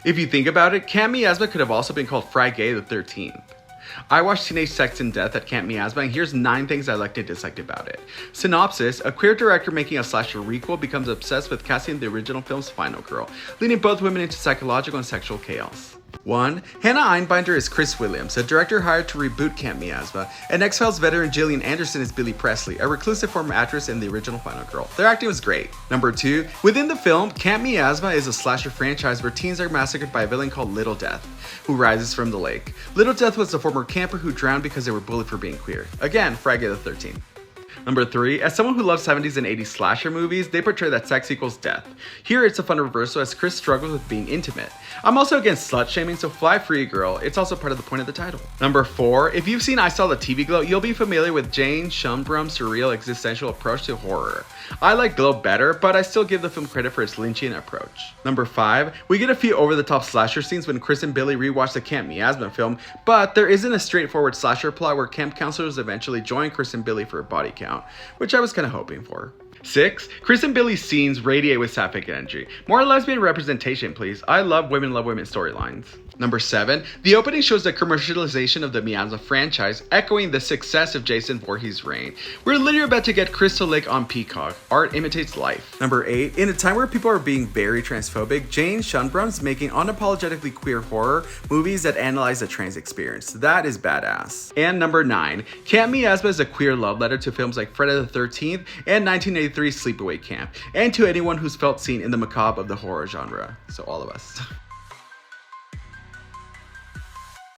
If you think about it, Camp Miasma could have also been called Friday the 13th. I watched Teenage Sex and Death at Camp Miasma, and here's 9 things I liked and disliked about it. Synopsis: a queer director making a slasher requel becomes obsessed with casting the original film's final girl, leading both women into psychological and sexual chaos. 1. Hannah Einbinder is Chris Williams, a director hired to reboot Camp Miasma, and X-Files veteran Gillian Anderson is Billy Presley, a reclusive former actress in the original Final Girl. Their acting was great. Number 2. Within the film, Camp Miasma is a slasher franchise where teens are massacred by a villain called Little Death, who rises from the lake. Little Death was a former camper who drowned because they were bullied for being queer. Again, Friday the 13th. Number 3, as someone who loves 70s and 80s slasher movies, they portray that sex equals death. Here it's a fun reversal as Chris struggles with being intimate. I'm also against slut shaming, so fly free girl, it's also part of the point of the title. Number 4, if you've seen I Saw the TV Glow, you'll be familiar with Jane Schumbrum's surreal existential approach to horror. I like Glow better, but I still give the film credit for its Lynchian approach. Number 5, we get a few over-the-top slasher scenes when Chris and Billy rewatch the Camp Miasma film, but there isn't a straightforward slasher plot where camp counselors eventually join Chris and Billy for a body count, which I was kind of hoping for. 6. Chris and Billy's scenes radiate with sapphic energy. More lesbian representation, please. I love women storylines. Number 7. The opening shows the commercialization of the Miasma franchise, echoing the success of Jason Voorhees' reign. We're literally about to get Crystal Lake on Peacock. Art imitates life. Number 8. In a time where people are being very transphobic, Jane Schumbrum's making unapologetically queer horror movies that analyze the trans experience. That is badass. And number 9. Camp Miasma is a queer love letter to films like Friday the 13th and 1983's Sleepaway Camp, and to anyone who's felt seen in the macabre of the horror genre. So all of us.